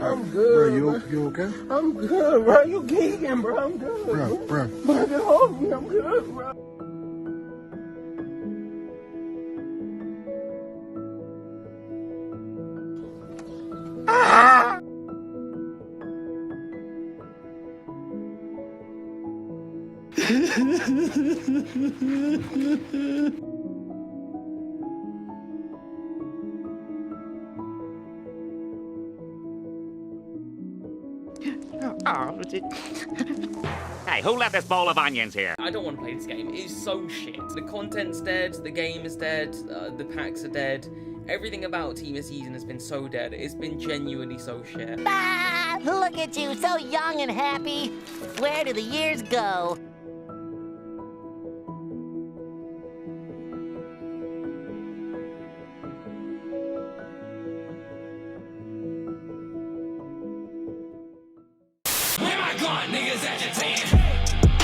I'm good. Bro, you okay? I'm good, bro. You geeking, bro. I'm good. Bro. Bro, get hold me. I'm good, bro. Ah! Oh, hey, who left this bowl of onions here? I don't want to play this game. It's so shit. The content's dead, the game is dead, the packs are dead. Everything about Team of Season has been so dead. It's been genuinely so shit. Ah, look at you, so young and happy. Where do the years go? Where my gun, niggas agitating.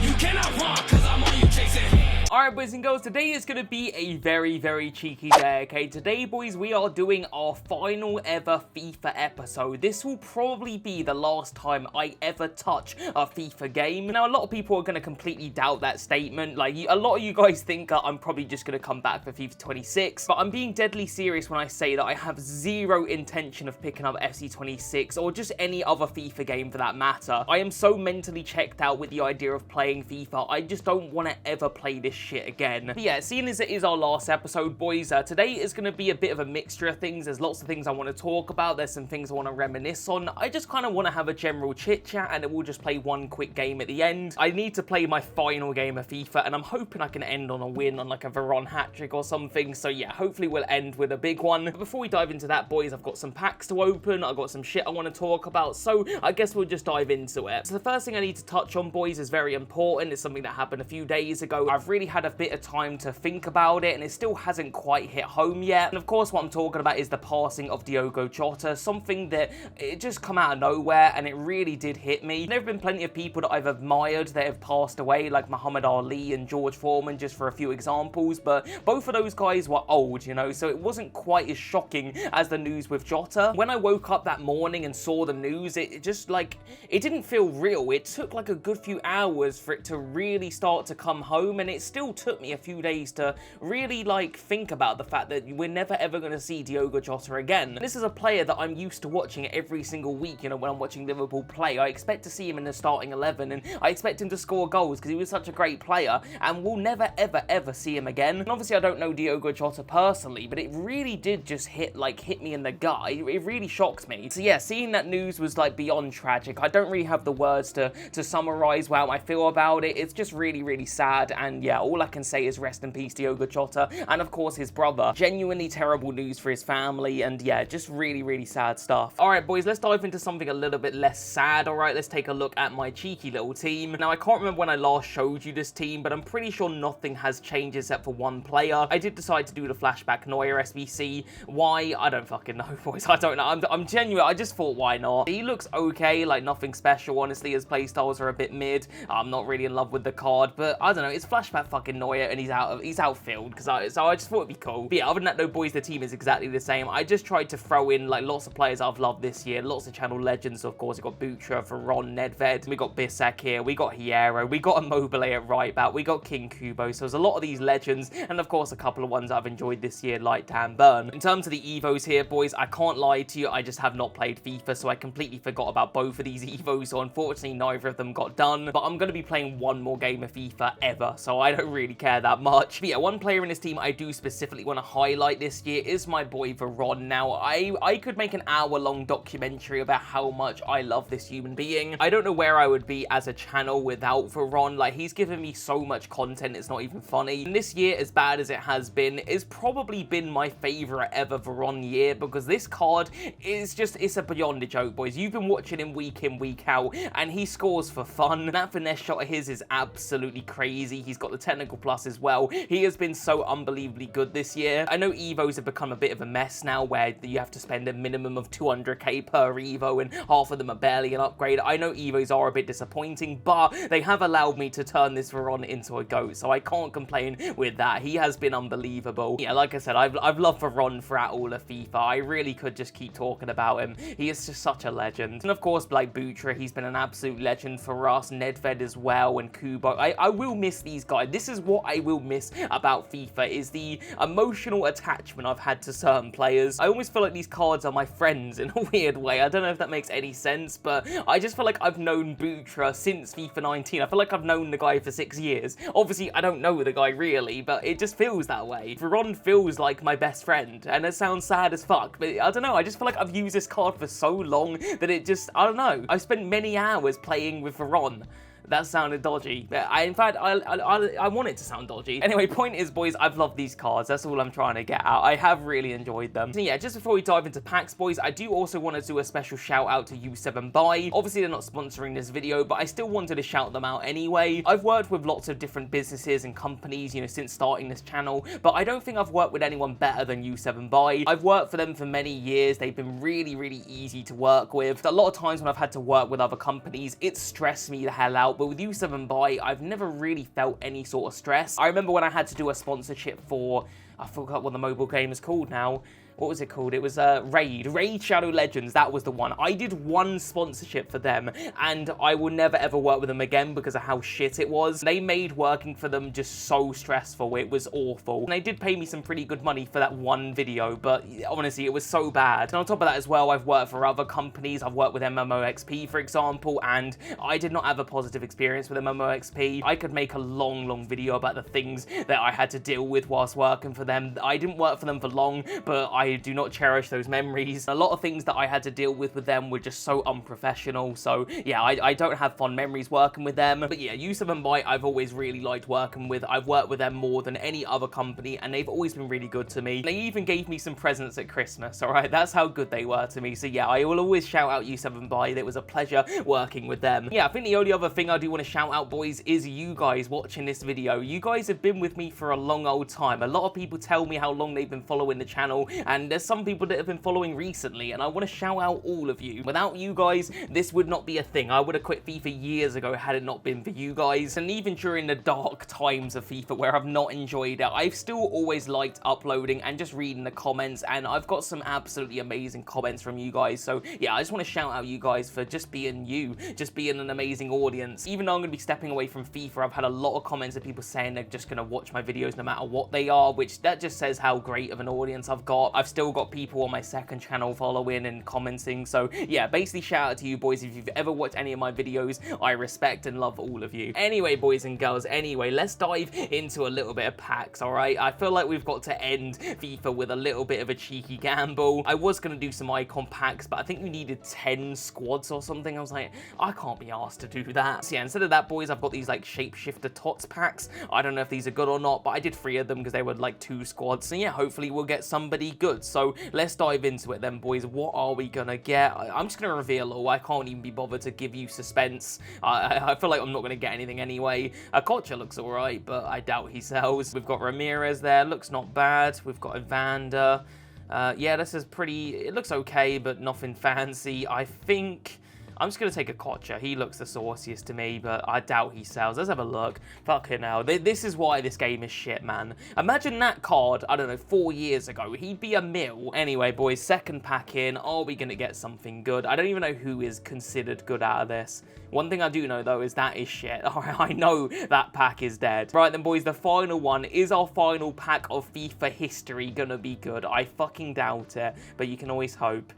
You cannot run, cause I'm on you chasing. Alright, boys and girls, today is going to be a very, very cheeky day, okay? Today, boys, we are doing our final ever FIFA episode. This will probably be the last time I ever touch a FIFA game. Now, a lot of people are going to completely doubt that statement. Like, a lot of you guys think I'm probably just going to come back for FIFA 26, but I'm being deadly serious when I say that I have zero intention of picking up FC 26 or just any other FIFA game for that matter. I am so mentally checked out with the idea of playing FIFA, I just don't want to ever play this shit again. But yeah, seeing as it is our last episode, boys, today is going to be a bit of a mixture of things. There's lots of things I want to talk about. There's some things I want to reminisce on. I just kind of want to have a general chit chat and then we'll just play one quick game at the end. I need to play my final game of FIFA and I'm hoping I can end on a win on like a Veron hat-trick or something. So yeah, hopefully we'll end with a big one. But before we dive into that, boys, I've got some packs to open. I've got some shit I want to talk about. So I guess we'll just dive into it. So the first thing I need to touch on, boys, is very important. It's something that happened a few days ago. I've really had a bit of time to think about it and it still hasn't quite hit home yet. And of course what I'm talking about is the passing of Diogo Jota, something that it just come out of nowhere and it really did hit me. There have been plenty of people that I've admired that have passed away, like Muhammad Ali and George Foreman, just for a few examples, but both of those guys were old, you know, so it wasn't quite as shocking as the news with Jota. When I woke up that morning and saw the news, it just like, it didn't feel real. It took like a good few hours for it to really start to come home and it still took me a few days to really like think about the fact that we're never ever going to see Diogo Jota again. This is a player that I'm used to watching every single week, you know, when I'm watching Liverpool play. I expect to see him in the starting 11 and I expect him to score goals because he was such a great player and we'll never ever see him again. And obviously I don't know Diogo Jota personally, but it really did just hit me in the gut. It really shocked me. So yeah, seeing that news was like beyond tragic. I don't really have the words to summarize how I feel about it. It's just really sad and yeah, all I can say is rest in peace Diogo Jota and of course his brother. Genuinely terrible news for his family and yeah, just really sad stuff. Alright boys, let's dive into something a little bit less sad. Alright, let's take a look at my cheeky little team. Now I can't remember when I last showed you this team, but I'm pretty sure nothing has changed except for one player. I did decide to do the flashback Neuer SBC. Why? I don't fucking know, boys. I don't know. I'm genuine. I just thought why not? He looks okay, like nothing special. Honestly, his playstyles are a bit mid. I'm not really in love with the card, but I don't know. It's flashback fucking Neuer and he's outfilled so I just thought it'd be cool. But yeah, other than that though, boys, the team is exactly the same. I just tried to throw in like lots of players I've loved this year, lots of channel legends. Of course, we got Butra, Veron, Nedved, we got Bissek here, we got Hierro, we got Immobile at right back, we got King Kubo. So there's a lot of these legends, and of course a couple of ones I've enjoyed this year, like Dan Burn. In terms of the Evos here, boys, I can't lie to you, I just have not played FIFA, so I completely forgot about both of these Evos. So unfortunately, neither of them got done. But I'm going to be playing one more game of FIFA ever, so I don't really care that much. But yeah, one player in this team I do specifically want to highlight this year is my boy Veron. Now, I could make an hour-long documentary about how much I love this human being. I don't know where I would be as a channel without Veron. Like, he's given me so much content, it's not even funny. And this year, as bad as it has been, it's probably been my favorite ever Veron year because this card is just, it's a beyond a joke, boys. You've been watching him week in, week out, and he scores for fun. That finesse shot of his is absolutely crazy. He's got the Technical Plus as well. He has been so unbelievably good this year. I know Evos have become a bit of a mess now, where you have to spend a minimum of 200k per Evo, and half of them are barely an upgrade. I know Evos are a bit disappointing, but they have allowed me to turn this Veron into a GOAT, so I can't complain with that. He has been unbelievable. Yeah, like I said, I've loved Veron throughout all of FIFA. I really could just keep talking about him. He is just such a legend. And of course, like Butra, he's been an absolute legend for us. Nedved as well, and Kubo. I will miss these guys. This is what I will miss about FIFA, is the emotional attachment I've had to certain players. I almost feel like these cards are my friends in a weird way. I don't know if that makes any sense, but I just feel like I've known Butra since FIFA 19. I feel like I've known the guy for 6 years. Obviously, I don't know the guy really, but it just feels that way. Veron feels like my best friend, and it sounds sad as fuck, but I don't know. I just feel like I've used this card for so long that it just, I don't know. I've spent many hours playing with Veron. That sounded dodgy. In fact, I want it to sound dodgy. Anyway, point is, boys, I've loved these cards. That's all I'm trying to get out. I have really enjoyed them. So yeah, just before we dive into packs, boys, I do also want to do a special shout out to U7Buy. Obviously, they're not sponsoring this video, but I still wanted to shout them out anyway. I've worked with lots of different businesses and companies, you know, since starting this channel, but I don't think I've worked with anyone better than U7Buy. I've worked for them for many years. They've been really, really easy to work with. A lot of times when I've had to work with other companies, it's stressed me the hell out, but with U7Buy, I've never really felt any sort of stress. I remember when I had to do a sponsorship for, I forgot what the mobile game is called now. What was it called? It was Raid Shadow Legends. That was the one. I did one sponsorship for them, and I will never ever work with them again because of how shit it was. They made working for them just so stressful. It was awful. And they did pay me some pretty good money for that one video, but honestly, it was so bad. And on top of that as well, I've worked for other companies. I've worked with MMOXP, for example, and I did not have a positive experience with MMOXP. I could make a long video about the things that I had to deal with whilst working for them. I didn't work for them for long, but I do not cherish those memories. A lot of things that I had to deal with them were just so unprofessional. So yeah, I don't have fond memories working with them. But yeah, U7Buy, I've always really liked working with. I've worked with them more than any other company, and they've always been really good to me. They even gave me some presents at Christmas, all right? That's how good they were to me. So yeah, I will always shout out U7Buy. It was a pleasure working with them. Yeah, I think the only other thing I do want to shout out, boys, is you guys watching this video. You guys have been with me for a long old time. A lot of people tell me how long they've been following the channel, and there's some people that have been following recently, and I want to shout out all of you. Without you guys, this would not be a thing. I would have quit FIFA years ago had it not been for you guys. And even during the dark times of FIFA where I've not enjoyed it, I've still always liked uploading and just reading the comments, and I've got some absolutely amazing comments from you guys. So yeah, I just want to shout out you guys for just being you, just being an amazing audience. Even though I'm going to be stepping away from FIFA, I've had a lot of comments of people saying they're just going to watch my videos no matter what they are, which that just says how great of an audience I've got. I've still got people on my second channel following and commenting. So yeah, basically shout out to you boys. If you've ever watched any of my videos, I respect and love all of you. Anyway, boys and girls, let's dive into a little bit of packs, all right? I feel like we've got to end FIFA with a little bit of a cheeky gamble. I was going to do some icon packs, but I think we needed 10 squads or something. I was like, I can't be asked to do that. So yeah, instead of that, boys, I've got these like shapeshifter tots packs. I don't know if these are good or not, but I did 3 of them because they were like 2 squads. So yeah, hopefully we'll get somebody good. So let's dive into it then, boys. What are we gonna get? I'm just gonna reveal all. I can't even be bothered to give you suspense. I feel like I'm not gonna get anything anyway. Kocha looks alright, but I doubt he sells. We've got Ramirez there, looks not bad. We've got Evander. Yeah, this is pretty, it looks okay, but nothing fancy. I think I'm just going to take a Kocha. He looks the sauciest to me, but I doubt he sells. Let's have a look. Fucking hell. This is why this game is shit, man. Imagine that card, I don't know, 4 years ago. He'd be a mil. Anyway, boys, second pack in. Are we going to get something good? I don't even know who is considered good out of this. One thing I do know, though, is that is shit. All right, I know that pack is dead. Right, then, boys, the final one. Is our final pack of FIFA history going to be good? I fucking doubt it, but you can always hope.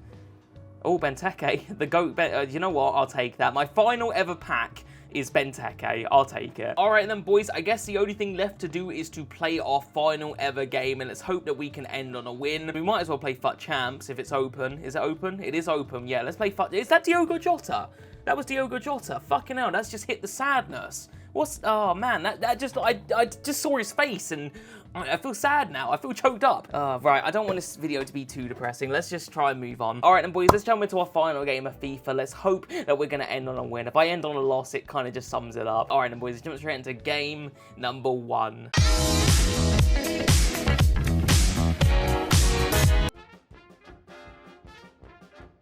Oh, Benteke, the GOAT. You know what? I'll take that. My final ever pack is Benteke. I'll take it. All right, then, boys. I guess the only thing left to do is to play our final ever game, and let's hope that we can end on a win. We might as well play FUT Champs if it's open. Is it open? It is open. Yeah, let's play FUT. Is that Diogo Jota? That was Diogo Jota. Fucking hell, that's just hit the sadness. Oh man, that just, I just saw his face and I feel sad now. I feel choked up. Right, I don't want this video to be too depressing. Let's just try and move on. All right, then boys, let's jump into our final game of FIFA. Let's hope that we're gonna end on a win. If I end on a loss, it kind of just sums it up. All right, then boys, let's jump straight into game number 1.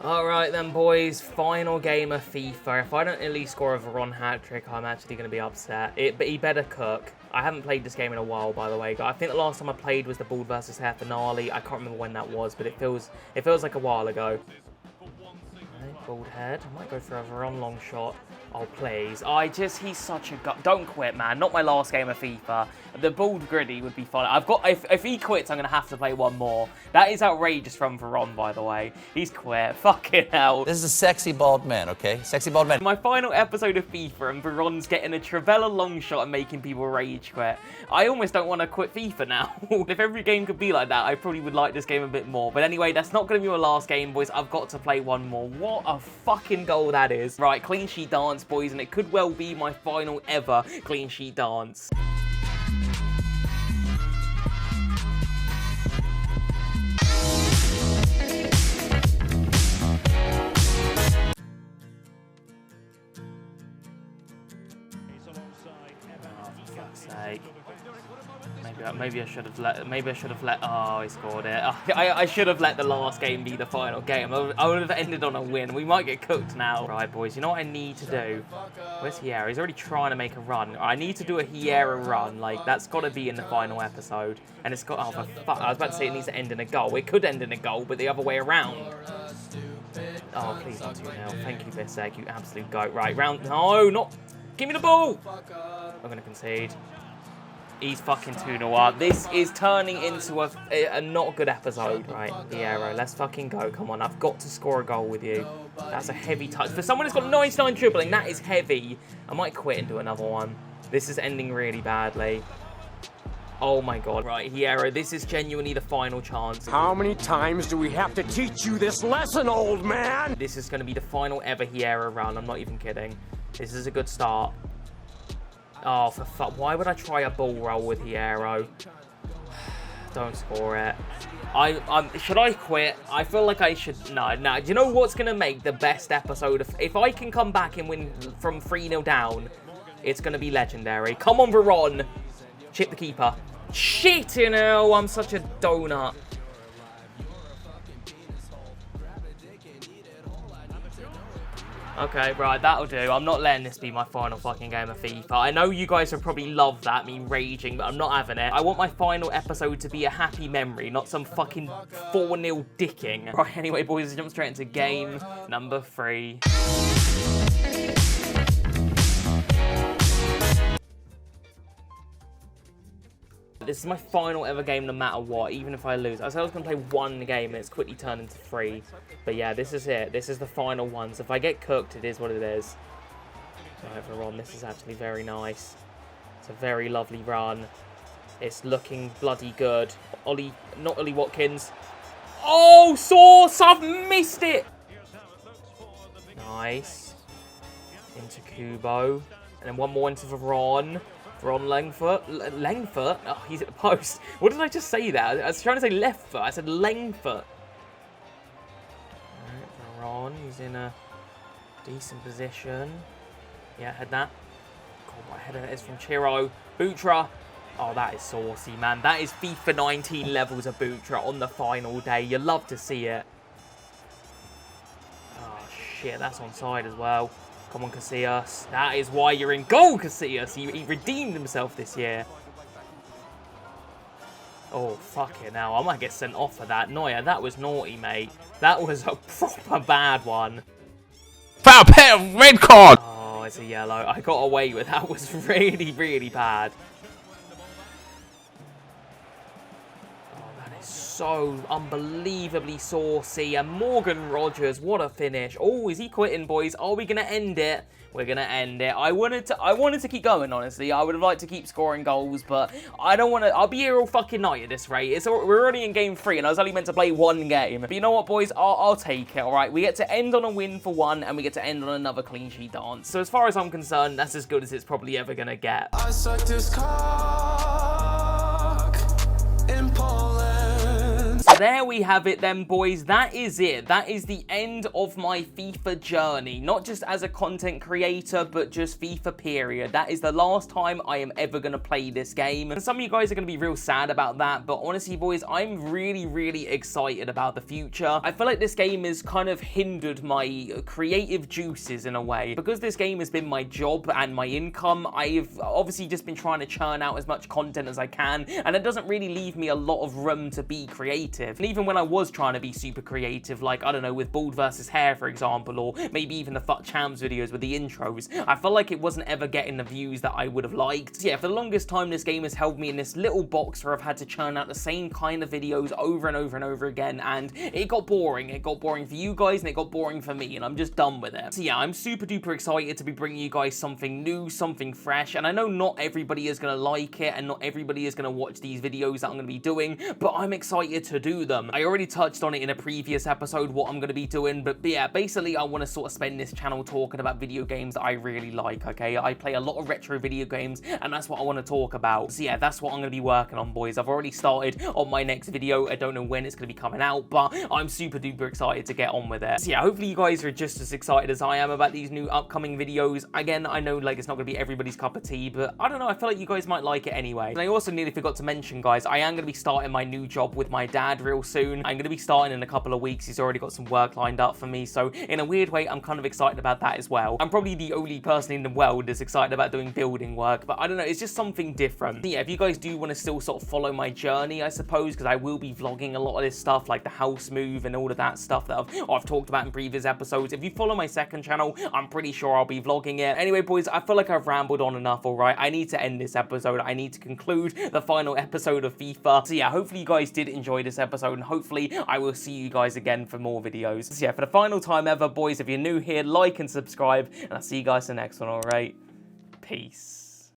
Alright then boys, final game of FIFA. If I don't at least score a Veron hat-trick, I'm actually going to be upset. But he better cook. I haven't played this game in a while, by the way. I think the last time I played was the Bald vs. Hair finale. I can't remember when that was, but it feels like a while ago. Okay, bald head. I might go for a Veron long shot. Oh, please. He's such a don't quit, man. Not my last game of FIFA. The bald gritty would be fun. If he quits, I'm going to have to play one more. That is outrageous from Veron, by the way. He's quit. Fucking hell. This is a sexy bald man, okay? Sexy bald man. My final episode of FIFA and Veron's getting a Travella long shot and making people rage quit. I almost don't want to quit FIFA now. If every game could be like that, I probably would like this game a bit more. But anyway, that's not going to be my last game, boys. I've got to play one more. What a fucking goal that is. Right, clean sheet dance, boys, and it could well be my final ever clean sheet dance. Sake. Maybe I should have let. Oh, he scored it. I should have let the last game be the final game. I would have ended on a win. We might get cooked now. Right, boys. You know what I need to do? Where's Hiera? He's already trying to make a run. I need to do a Hiera run. Like, that's got to be in the final episode. And it's got. Oh, for fuck. I was about to say it needs to end in a goal. It could end in a goal, but the other way around. Oh, please not 2-0. Thank you, Bissek. You absolute goat. Right, round. No, not. Give me the ball. I'm going to concede. He's fucking 2-0 up. This is turning into a not good episode. Right, Hiero, let's fucking go. Come on, I've got to score a goal with you. That's a heavy touch. For someone who's got 99 dribbling, that is heavy. I might quit and do another one. This is ending really badly. Oh my god. Right, Hiero, this is genuinely the final chance. How many times do we have to teach you this lesson, old man? This is going to be the final ever Hiero run. I'm not even kidding. This is a good start. Oh, for fuck. Why would I try a ball roll with Hiero? Don't score it. Should I quit? I feel like I should. No. Do you know what's going to make the best episode? If I can come back and win from 3-0 down, it's going to be legendary. Come on, Veron. Chip the keeper. Shit, you know. I'm such a donut. Okay, right, that'll do. I'm not letting this be my final fucking game of FIFA. I know you guys would probably love that, me raging, but I'm not having it. I want my final episode to be a happy memory, not some fucking 4-0 dicking. Right, anyway, boys, let's jump straight into game number 3. This is my final ever game no matter what, even if I lose. I said I was going to play one game and it's quickly turned into 3. But yeah, this is it. This is the final one. So if I get cooked, it is what it is. Right, Veron, this is actually very nice. It's a very lovely run. It's looking bloody good. Not Ollie Watkins. Oh, Sauce! I've missed it! Nice. Into Kubo. And then one more into Veron. Veron Langfoot. Langfoot? Oh, he's at the post. What did I just say there? I was trying to say left foot. I said Langfoot. Alright, Veron. He's in a decent position. Yeah, had that. God, what header it is from Chiro. Butra. Oh, that is saucy, man. That is FIFA 19 levels of Butra on the final day. You love to see it. Oh, shit. That's onside as well. Come on, Casillas. That is why you're in goal, Casillas. He redeemed himself this year. Oh, fuck it now. I might get sent off for that. Neuer, that was naughty, mate. That was a proper bad one. Foul play, red card! Oh, it's a yellow. I got away with that. Was really, really bad. Oh, that is so unbelievably saucy. And Morgan Rogers, what a finish. Oh, is he quitting, boys? Are we going to end it? We're going to end it. I wanted to keep going, honestly. I would have liked to keep scoring goals, but I don't want to. I'll be here all fucking night at this rate. We're already in game 3, and I was only meant to play 1 game. But you know what, boys? I'll take it, all right? We get to end on a win for 1, and we get to end on another clean sheet dance. So as far as I'm concerned, that's as good as it's probably ever going to get. I suck this cock in Poland. So there we have it then, boys. That is it. That is the end of my FIFA journey. Not just as a content creator, but just FIFA period. That is the last time I am ever going to play this game. And some of you guys are going to be real sad about that, but honestly, boys, I'm really, really excited about the future. I feel like this game has kind of hindered my creative juices in a way. Because this game has been my job and my income, I've obviously just been trying to churn out as much content as I can, and it doesn't really leave me a lot of room to be creative. And even when I was trying to be super creative, like, I don't know, with bald versus hair, for example, or maybe even the Fuck Champs videos with the intros, I felt like it wasn't ever getting the views that I would have liked. So yeah, for the longest time, this game has held me in this little box where I've had to churn out the same kind of videos over and over and over again, and it got boring. It got boring for you guys, and it got boring for me, and I'm just done with it. So yeah, I'm super duper excited to be bringing you guys something new, something fresh, and I know not everybody is going to like it, and not everybody is going to watch these videos that I'm going to be doing, but I'm excited to do them. I already touched on it in a previous episode, what I'm going to be doing, but yeah, basically I want to sort of spend this channel talking about video games that I really like, okay? I play a lot of retro video games, and that's what I want to talk about. So yeah, that's what I'm going to be working on, boys. I've already started on my next video. I don't know when it's going to be coming out, but I'm super duper excited to get on with it. So yeah, hopefully you guys are just as excited as I am about these new upcoming videos. Again, I know like it's not going to be everybody's cup of tea, but I don't know, I feel like you guys might like it anyway. And I also nearly forgot to mention, guys, I am going to be starting my new job with my dad real soon. I'm going to be starting in a couple of weeks. He's already got some work lined up for me, so in a weird way, I'm kind of excited about that as well. I'm probably the only person in the world that's excited about doing building work, but I don't know, it's just something different. So yeah, if you guys do want to still sort of follow my journey, I suppose, because I will be vlogging a lot of this stuff, like the house move and all of that stuff that I've talked about in previous episodes. If you follow my second channel, I'm pretty sure I'll be vlogging it. Anyway, boys, I feel like I've rambled on enough, all right? I need to end this episode. I need to conclude the final episode of FIFA. So yeah, hopefully you guys did enjoy this episode, and hopefully I will see you guys again for more videos. So yeah, for the final time ever, boys, if you're new here, like and subscribe, and I'll see you guys in the next one, all right? Peace.